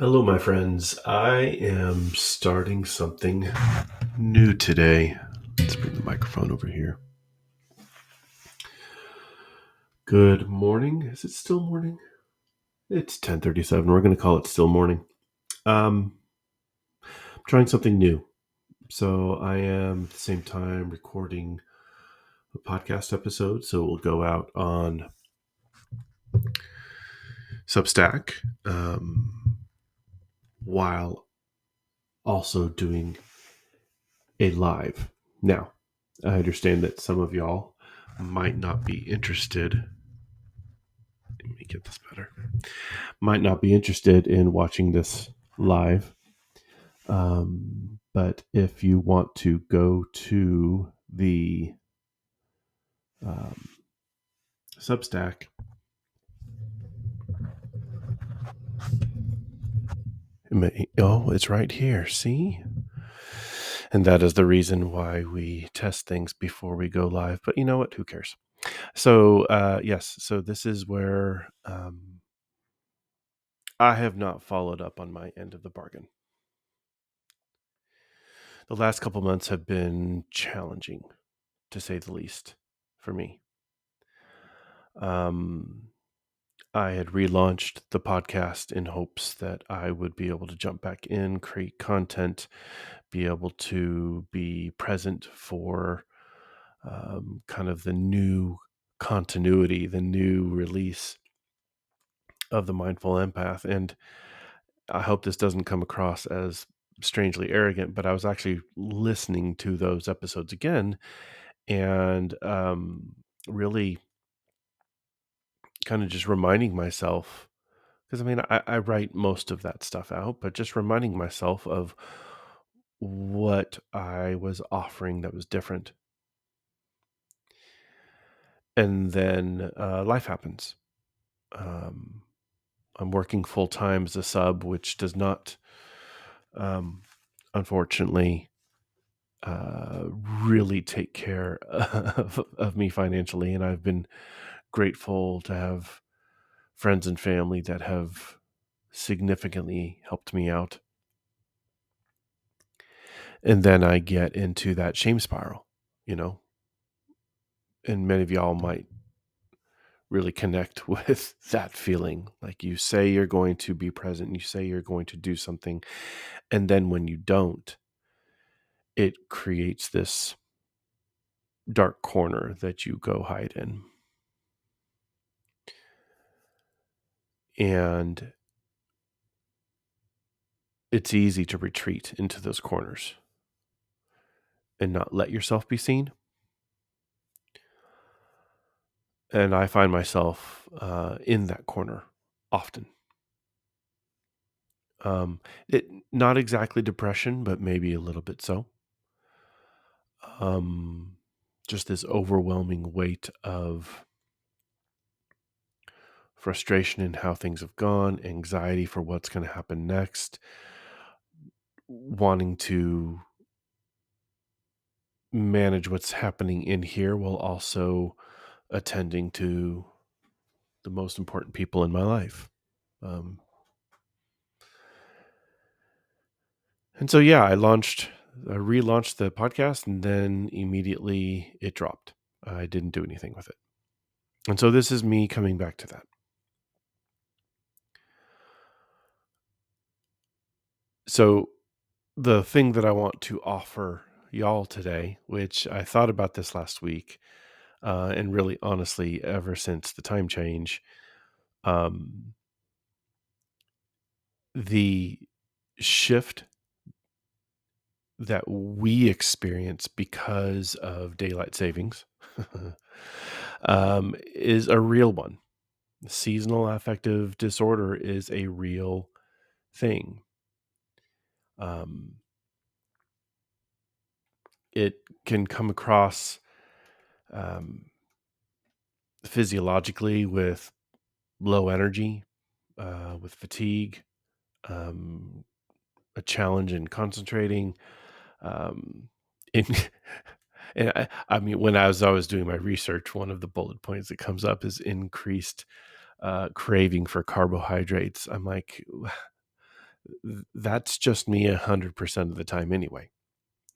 Hello, my friends. I am starting something new today. Let's bring the microphone over here. Good morning. Is it still morning? It's 10:37. We're going to call it still morning. I'm trying something new. So I am at the same time recording a podcast episode. So it will go out on Substack while also doing a live. Now, I understand that some of y'all might not be interested. Let me get this better. Might not be interested in watching this live. But if you want to go to the Substack, it's right here. See? And that is the reason why we test things before we go live. But you know what? Who cares? So, yes. So this is where I have not followed up on my end of the bargain. The last couple months have been challenging, to say the least, for me. I had relaunched the podcast in hopes that I would be able to jump back in, create content, be able to be present for kind of the new continuity, the new release of the Mindful Empath. And I hope this doesn't come across as strangely arrogant, but I was actually listening to those episodes again and really kind of just reminding myself, because I mean, I write most of that stuff out, but just reminding myself of what I was offering that was different. And then life happens. Um, I'm working full time as a sub, which does not, um, unfortunately, really take care of me financially. And I've been grateful to have friends and family that have significantly helped me out. And then I get into that shame spiral, you know, and many of y'all might really connect with that feeling. Like you say you're going to be present, you say you're going to do something, and then when you don't, it creates this dark corner that you go hide in. And it's easy to retreat into those corners and not let yourself be seen. And I find myself in that corner often. It not exactly depression, but maybe a little bit so. Um, just this overwhelming weight of frustration in how things have gone, anxiety for what's going to happen next, wanting to manage what's happening in here while also attending to the most important people in my life. And so, yeah, I relaunched the podcast, and then immediately it dropped. I didn't do anything with it. And so this is me coming back to that. So the thing that I want to offer y'all today, which I thought about this last week, and really honestly, ever since the time change, um, the shift that we experience because of daylight savings is a real one. Seasonal affective disorder is a real thing. Um, it can come across physiologically with low energy, with fatigue, um, a challenge in concentrating. In and I mean, when I was doing my research, one of the bullet points that comes up is increased craving for carbohydrates. I'm like, That's just me 100% of the time anyway.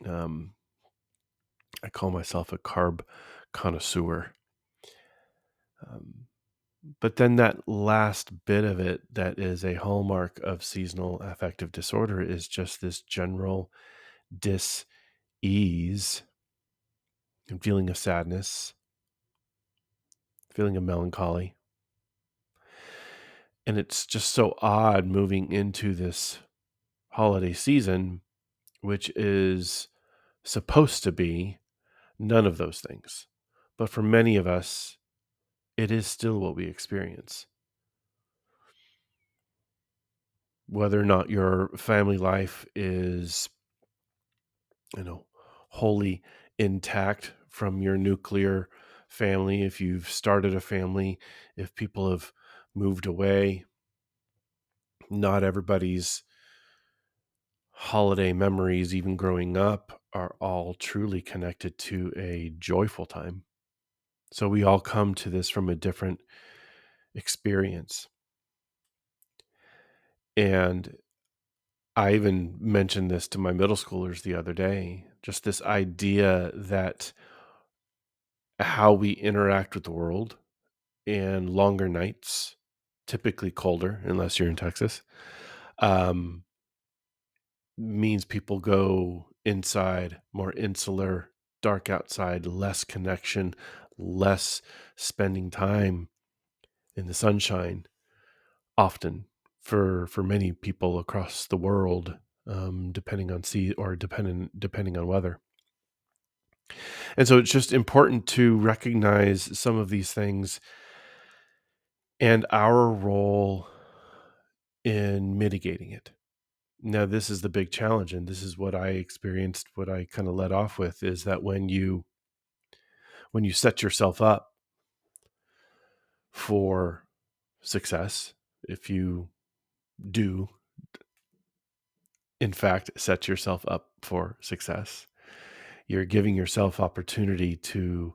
Um, I call myself a carb connoisseur. Um, but then that last bit of it that is a hallmark of seasonal affective disorder is just this general dis-ease and feeling of sadness, feeling of melancholy. And it's just so odd moving into this holiday season, which is supposed to be none of those things. But for many of us, it is still what we experience. Whether or not your family life is, wholly intact from your nuclear family, if you've started a family, if people have moved away, not everybody's holiday memories, even growing up, are all truly connected to a joyful time. So we all come to this from a different experience. And I even mentioned this to my middle schoolers the other day, just this idea that how we interact with the world and longer nights, typically colder, unless you're in Texas, um, means people go inside, more insular, dark outside, less connection, less spending time in the sunshine often for many people across the world, depending on depending on weather. And so it's just important to recognize some of these things and our role in mitigating it. Now, this is the big challenge, and this is what I experienced, what I kind of led off with, is that when you set yourself up for success, if you do in fact set yourself up for success, you're giving yourself opportunity to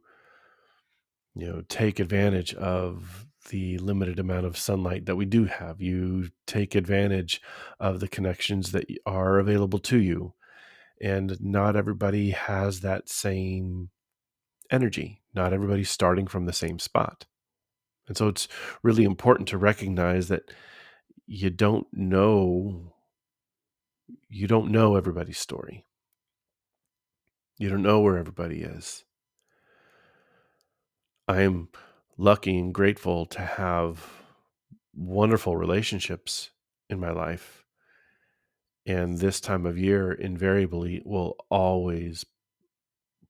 take advantage of the limited amount of sunlight that we do have. You take advantage of the connections that are available to you, and not everybody has that same energy. Not everybody's starting from the same spot. And so it's really important to recognize that you don't know everybody's story. You don't know where everybody is. I am lucky and grateful to have wonderful relationships in my life. And this time of year invariably will always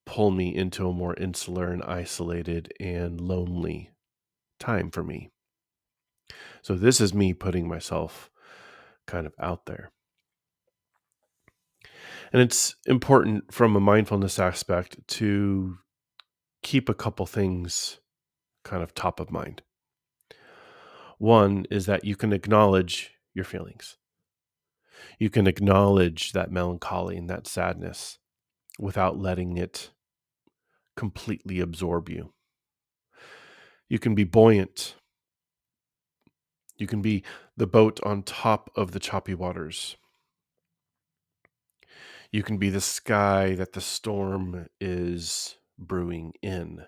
pull me into a more insular and isolated and lonely time for me. So this is me putting myself kind of out there. And it's important from a mindfulness aspect to keep a couple things kind of top of mind. One is that you can acknowledge your feelings. You can acknowledge that melancholy and that sadness without letting it completely absorb you. You can be buoyant. You can be the boat on top of the choppy waters. You can be the sky that the storm is brewing in,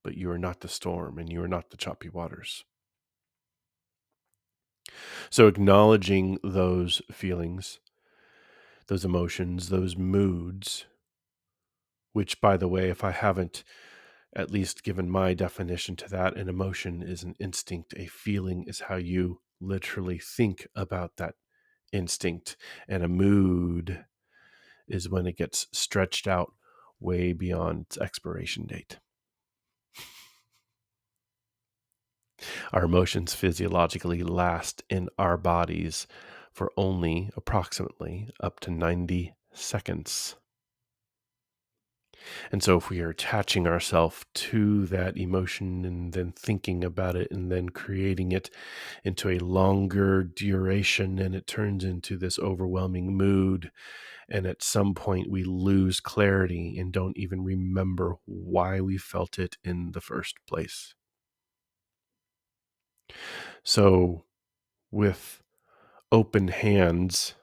but you are not the storm and you are not the choppy waters. So acknowledging those feelings, those emotions, those moods, which, by the way, if I haven't at least given my definition to that, an emotion is an instinct. A feeling is how you literally think about that instinct. And a mood is when it gets stretched out way beyond its expiration date. Our emotions physiologically last in our bodies for only approximately up to 90 seconds. And so if we are attaching ourselves to that emotion and then thinking about it and then creating it into a longer duration, and it turns into this overwhelming mood, and at some point we lose clarity and don't even remember why we felt it in the first place. So with open hands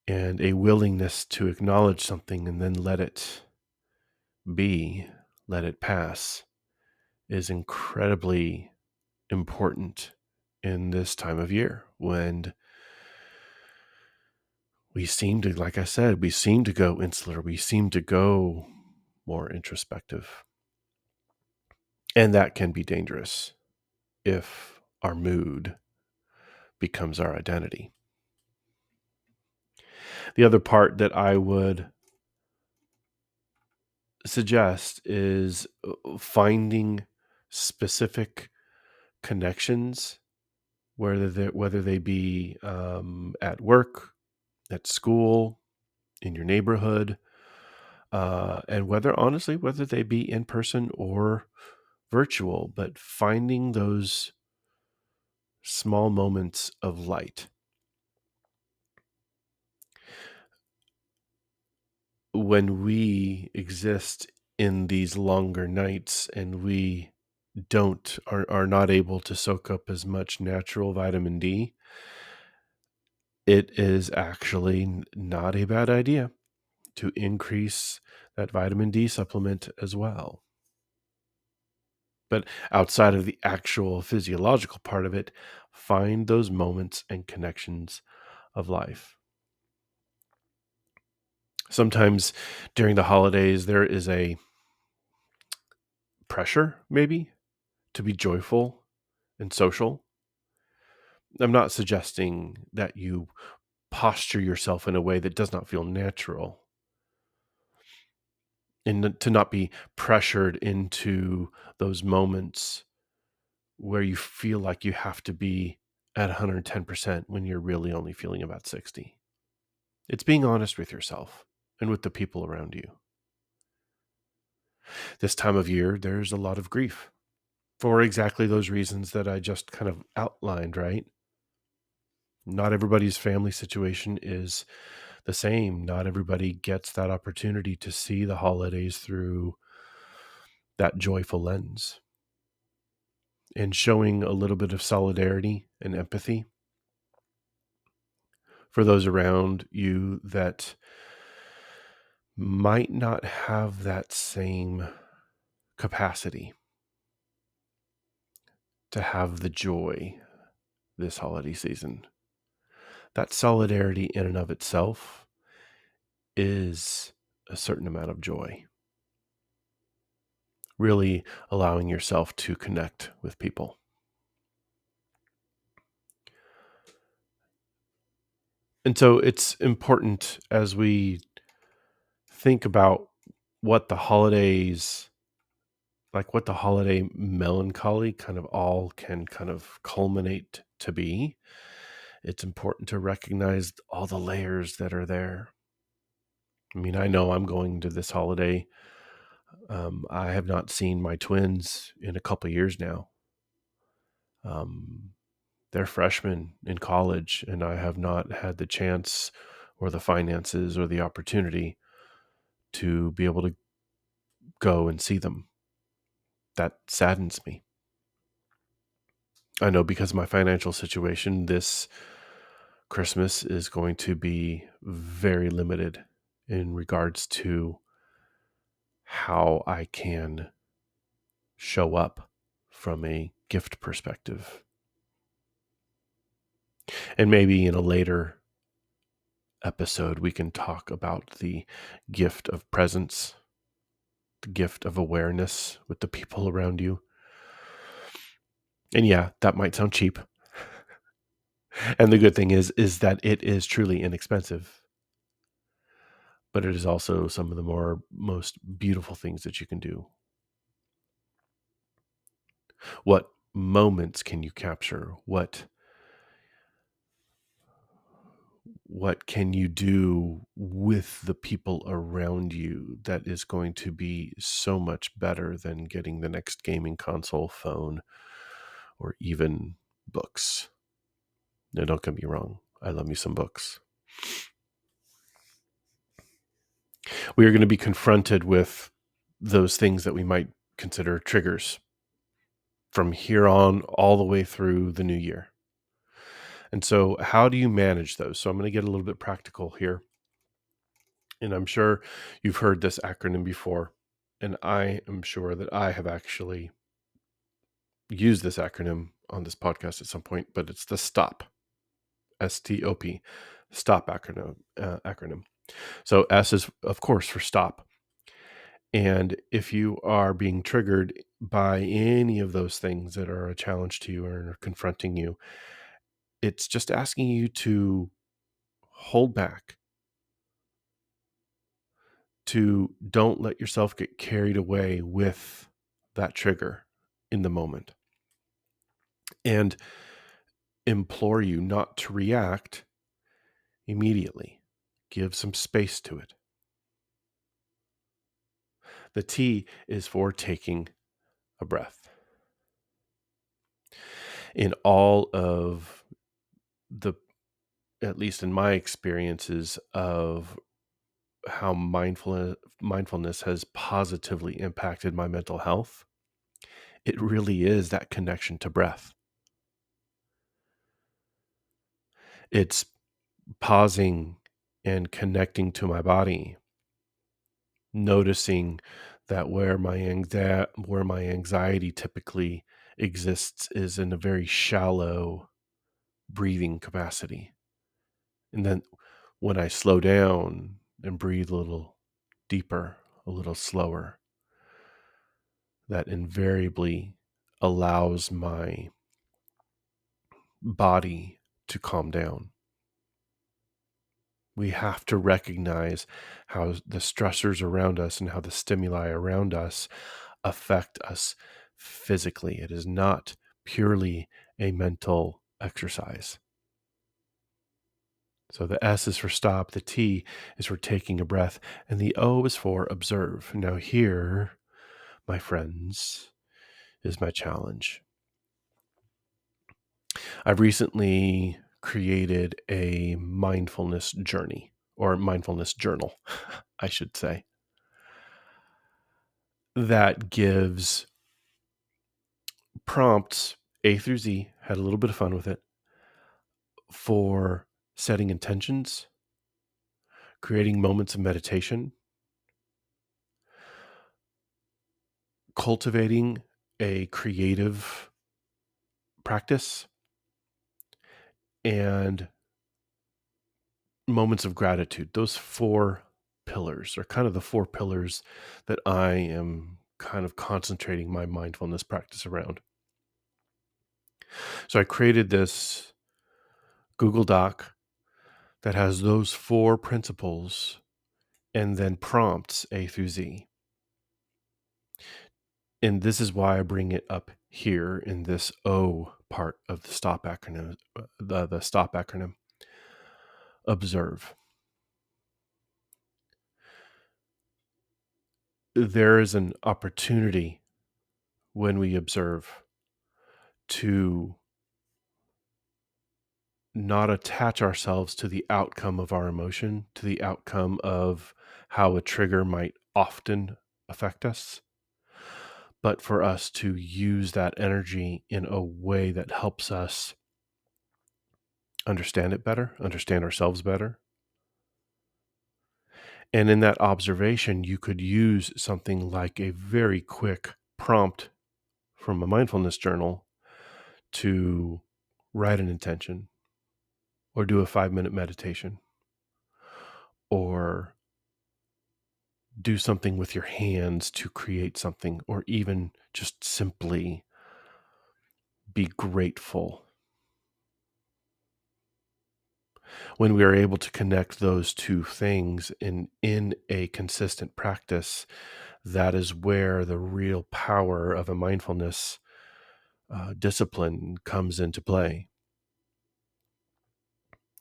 and a willingness to acknowledge something and then let it be, let it pass, is incredibly important in this time of year when we seem to, like I said, we seem to go insular, we seem to go more introspective. And that can be dangerous if our mood becomes our identity. The other part that I would suggest is finding specific connections, whether they be at work, at school, in your neighborhood, and whether they be in person or virtual, but finding those small moments of light. When we exist in these longer nights and we are not able to soak up as much natural vitamin D, it is actually not a bad idea to increase that vitamin D supplement as well. But outside of the actual physiological part of it, find those moments and connections of life. Sometimes during the holidays, there is a pressure, maybe, to be joyful and social. I'm not suggesting that you posture yourself in a way that does not feel natural and to not be pressured into those moments where you feel like you have to be at 110% when you're really only feeling about 60. It's being honest with yourself and with the people around you. This time of year, there's a lot of grief for exactly those reasons that I just kind of outlined, right? Not everybody's family situation is the same. Not everybody gets that opportunity to see the holidays through that joyful lens. And showing a little bit of solidarity and empathy for those around you that might not have that same capacity to have the joy this holiday season. That solidarity in and of itself is a certain amount of joy. Really allowing yourself to connect with people. And so it's important as we think about what the holidays, like what the holiday melancholy kind of all can kind of culminate to be. It's important to recognize all the layers that are there. I mean, I know I'm going to this holiday. I have not seen my twins in a couple years now. They're freshmen in college, and I have not had the chance or the finances or the opportunity to be able to go and see them. That saddens me. I know because of my financial situation, this Christmas is going to be very limited in regards to how I can show up from a gift perspective. And maybe in a later episode, we can talk about the gift of presence, the gift of awareness with the people around you. And yeah, that might sound cheap. And the good thing is that it is truly inexpensive, but it is also some of the most beautiful things that you can do. What moments can you capture? What can you do with the people around you that is going to be so much better than getting the next gaming console, phone, or even books? Now, don't get me wrong. I love me some books. We are going to be confronted with those things that we might consider triggers from here on all the way through the new year. And so, how do you manage those? So, I'm going to get a little bit practical here. And I'm sure you've heard this acronym before. And I am sure that I have actually used this acronym on this podcast at some point, but it's the STOP, STOP, STOP acronym. So, S is, of course, for stop. And if you are being triggered by any of those things that are a challenge to you or are confronting you, it's just asking you to hold back, to don't let yourself get carried away with that trigger in the moment, and implore you not to react immediately. Give some space to it. The T is for taking a breath. In all of the, at least in my experiences of how mindfulness has positively impacted my mental health, it really is that connection to breath. It's pausing and connecting to my body, noticing that where my anxiety typically exists is in a very shallow breathing capacity. And then when I slow down and breathe a little deeper, a little slower, that invariably allows my body to calm down. We have to recognize how the stressors around us and how the stimuli around us affect us physically. It is not purely a mental exercise. So the S is for stop, the T is for taking a breath, and the O is for observe. Now, here, my friends, is my challenge. I've recently created a mindfulness journey or mindfulness journal, I should say, that gives prompts A through Z, had a little bit of fun with it, for setting intentions, creating moments of meditation, cultivating a creative practice, and moments of gratitude. Those four pillars are kind of the four pillars that I am kind of concentrating my mindfulness practice around. So I created this Google Doc that has those four principles and then prompts A through Z. And this is why I bring it up here in this O part of the STOP acronym, the STOP acronym. Observe. There is an opportunity when we observe to not attach ourselves to the outcome of our emotion, to the outcome of how a trigger might often affect us, but for us to use that energy in a way that helps us understand it better, understand ourselves better. And in that observation, you could use something like a very quick prompt from a mindfulness journal to write an intention or do a 5-minute meditation or do something with your hands to create something, or even just simply be grateful. When we are able to connect those two things in a consistent practice, that is where the real power of a mindfulness discipline comes into play.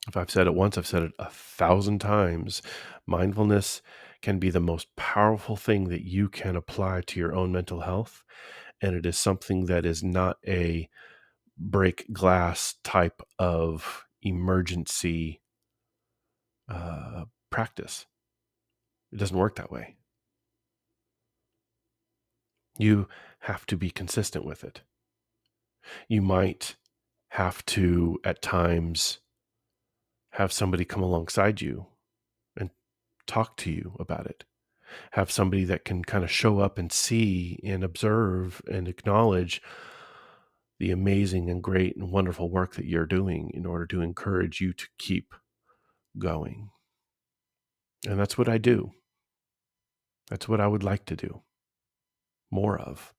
If I've said it once, I've said it 1,000 times. Mindfulness can be the most powerful thing that you can apply to your own mental health. And it is something that is not a break glass type of emergency practice. It doesn't work that way. You have to be consistent with it. You might have to, at times, have somebody come alongside you and talk to you about it. Have somebody that can kind of show up and see and observe and acknowledge the amazing and great and wonderful work that you're doing in order to encourage you to keep going. And that's what I do. That's what I would like to do more of.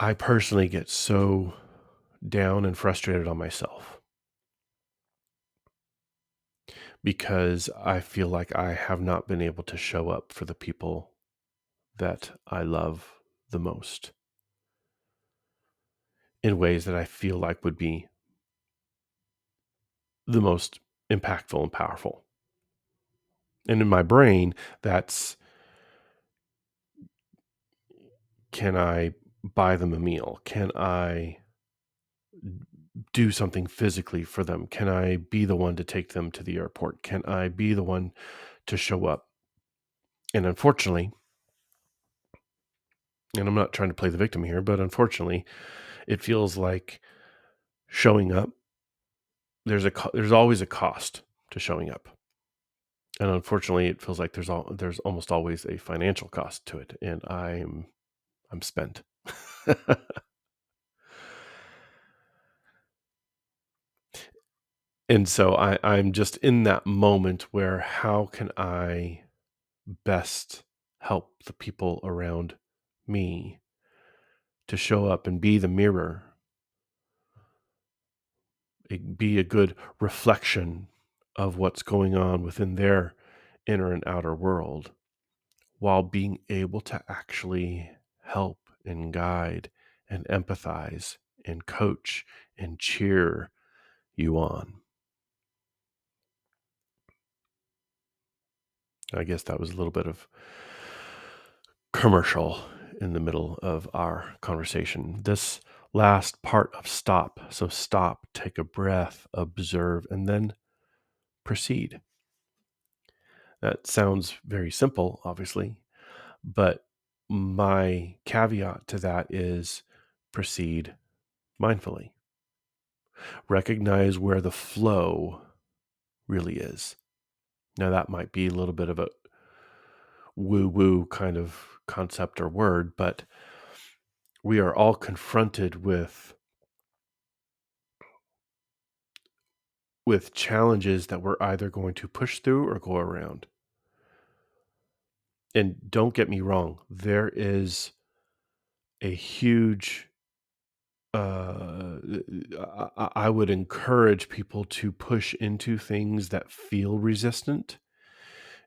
I personally get so down and frustrated on myself because I feel like I have not been able to show up for the people that I love the most in ways that I feel like would be the most impactful and powerful. And in my brain, that's, can I buy them a meal? Can I do something physically for them? Can I be the one to take them to the airport? Can I be the one to show up? And unfortunately, and I'm not trying to play the victim here, but unfortunately, it feels like showing up, there's always a cost to showing up. And unfortunately, it feels like there's almost always a financial cost to it, and I'm spent. And so I'm just in that moment where how can I best help the people around me to show up and be the mirror, be a good reflection of what's going on within their inner and outer world, while being able to actually help and guide and empathize and coach and cheer you on. I guess that was a little bit of commercial in the middle of our conversation. This last part of stop. So stop, take a breath, observe, and then proceed. That sounds very simple, obviously, but my caveat to that is proceed mindfully. Recognize where the flow really is. Now, that might be a little bit of a woo woo kind of concept or word, but we are all confronted with challenges that we're either going to push through or go around. And don't get me wrong, there is a huge I would encourage people to push into things that feel resistant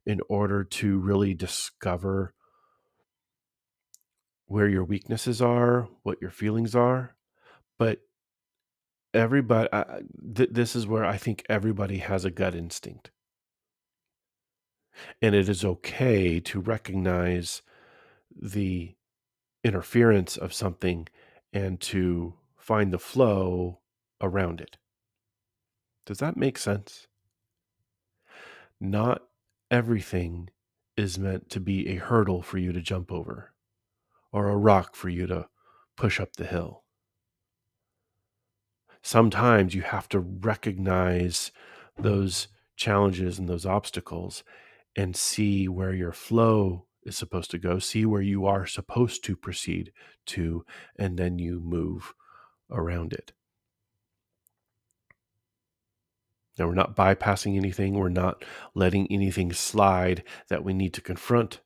in order to really discover where your weaknesses are, what your feelings are. But everybody, this is where I think everybody has a gut instinct. And it is okay to recognize the interference of something and to find the flow around it. Does that make sense? Not everything is meant to be a hurdle for you to jump over or a rock for you to push up the hill. Sometimes you have to recognize those challenges and those obstacles and see where your flow is supposed to go, see where you are supposed to proceed to, and then you move around it. Now, we're not bypassing anything. We're not letting anything slide that we need to confront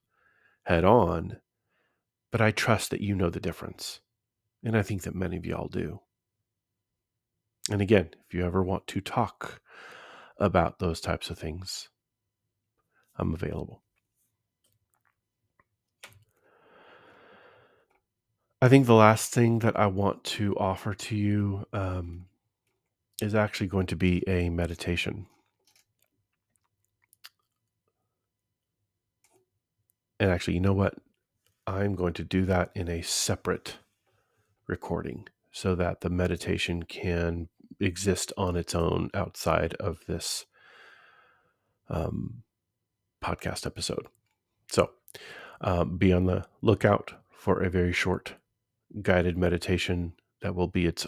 head on. But I trust that you know the difference. And I think that many of y'all do. And again, if you ever want to talk about those types of things, I'm available. I think the last thing that I want to offer to you is actually going to be a meditation. And actually, you know what? I'm going to do that in a separate recording so that the meditation can exist on its own outside of this podcast episode. So be on the lookout for a very short guided meditation that will be its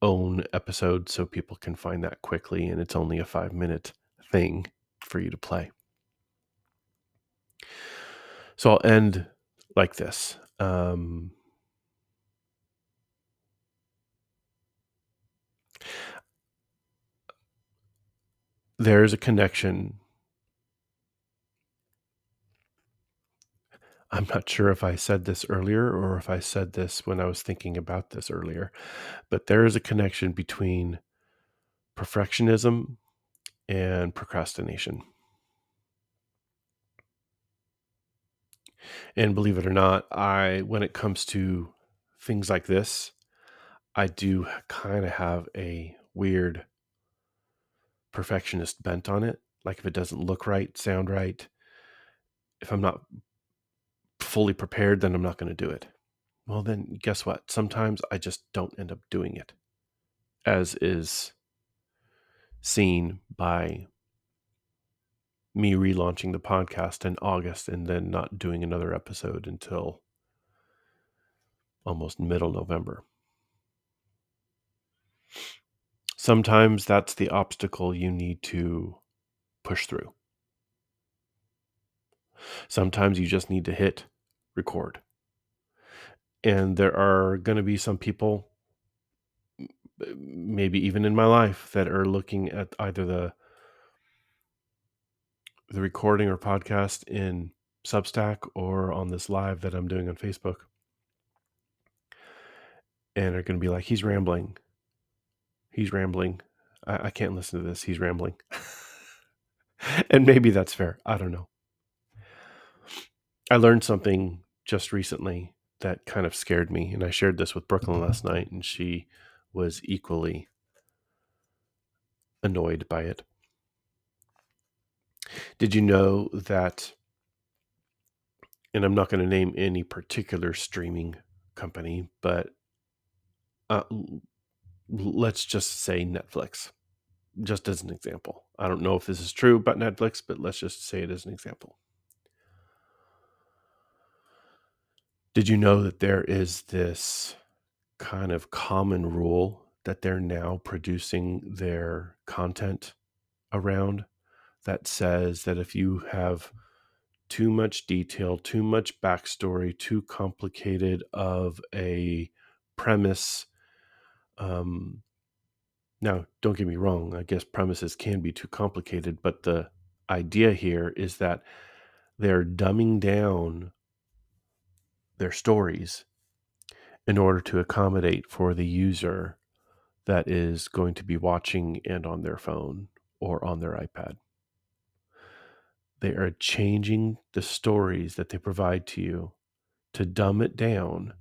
own episode so people can find that quickly, and it's only a 5-minute thing for you to play. So I'll end like this. There's a connection. I'm not sure if I said this earlier or if I said this when I was thinking about this earlier, but there is a connection between perfectionism and procrastination. And believe it or not, when it comes to things like this, I do kind of have a weird perfectionist bent on it. Like if it doesn't look right, sound right, if I'm not fully prepared, then I'm not going to do it. Well, then guess what? Sometimes I just don't end up doing it, as is seen by me relaunching the podcast in August and then not doing another episode until almost middle November. Sometimes that's the obstacle you need to push through. Sometimes you just need to hit record. And there are going to be some people, maybe even in my life, that are looking at either the recording or podcast in Substack or on this live that I'm doing on Facebook, and are going to be like, he's rambling. He's rambling. I can't listen to this. He's rambling. And maybe that's fair. I don't know. I learned something just recently that kind of scared me, and I shared this with Brooklyn last night, and she was equally annoyed by it. Did you know that, and I'm not going to name any particular streaming company, but let's just say Netflix, just as an example. I don't know if this is true about Netflix, but let's just say it as an example. Did you know that there is this kind of common rule that they're now producing their content around that says that if you have too much detail, too much backstory, too complicated of a premise, now don't get me wrong, I guess premises can be too complicated, but the idea here is that they're dumbing down their stories in order to accommodate for the user that is going to be watching and on their phone or on their iPad. They are changing the stories that they provide to you to dumb it down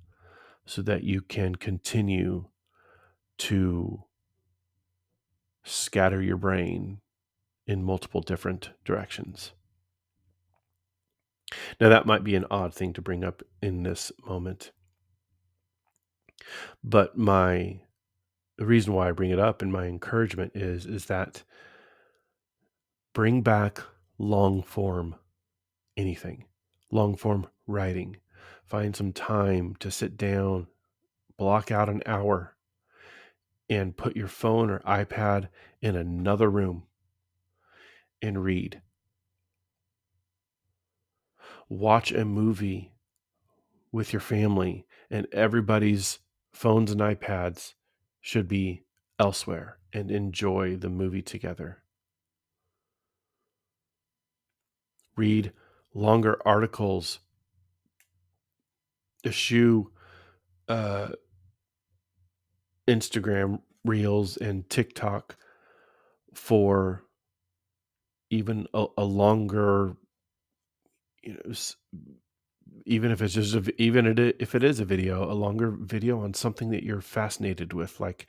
so that you can continue to scatter your brain in multiple different directions. Now, that might be an odd thing to bring up in this moment, but the reason why I bring it up and my encouragement is that bring back long form anything, long form writing. Find some time to sit down, block out an hour, and put your phone or iPad in another room and read. Watch a movie with your family, and everybody's phones and iPads should be elsewhere, and enjoy the movie together. Read longer articles, eschew Instagram reels and TikTok for even a longer, even if it's just if it is a video, a longer video on something that you're fascinated with. Like,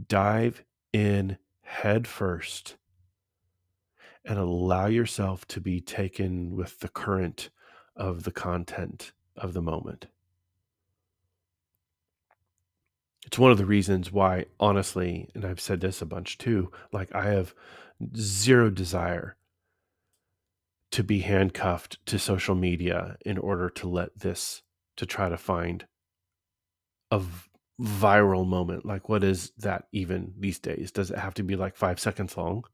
dive in head first and allow yourself to be taken with the current of the content of the moment. It's one of the reasons why, honestly, and I've said this a bunch too, like I have zero desire to be handcuffed to social media in order to let this to try to find a viral moment. Like, what is that even these days? Does it have to be like 5 seconds long?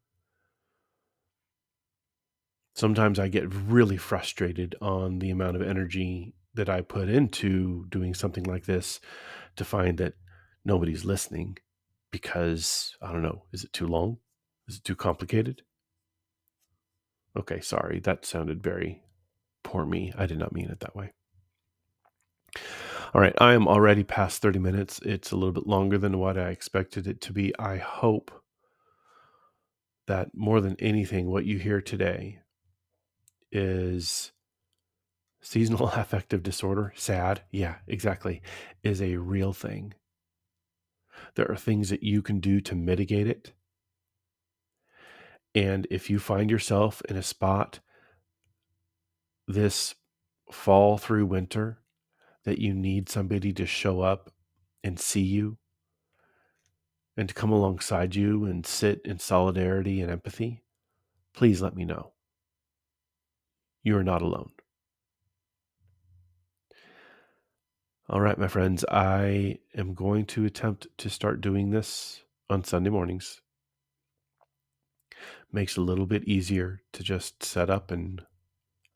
Sometimes I get really frustrated on the amount of energy that I put into doing something like this to find that nobody's listening because I don't know, is it too long? Is it too complicated? Okay, sorry, that sounded very poor me. I did not mean it that way. All right, I am already past 30 minutes. It's a little bit longer than what I expected it to be. I hope that more than anything, what you hear today is seasonal affective disorder, sad, yeah, exactly, is a real thing. There are things that you can do to mitigate it. And if you find yourself in a spot this fall through winter that you need somebody to show up and see you and to come alongside you and sit in solidarity and empathy, please let me know. You are not alone. All right, my friends, I am going to attempt to start doing this on Sunday mornings. Makes it a little bit easier to just set up and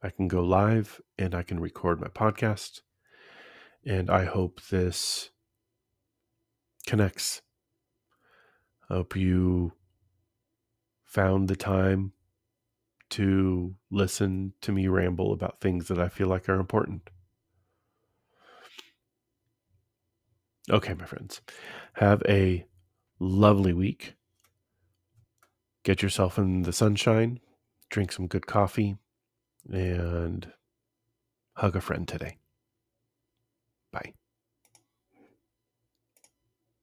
I can go live and I can record my podcast. And I hope this connects. I hope you found the time to listen to me ramble about things that I feel like are important. Okay, my friends, have a lovely week. Get yourself in the sunshine, drink some good coffee, and hug a friend today.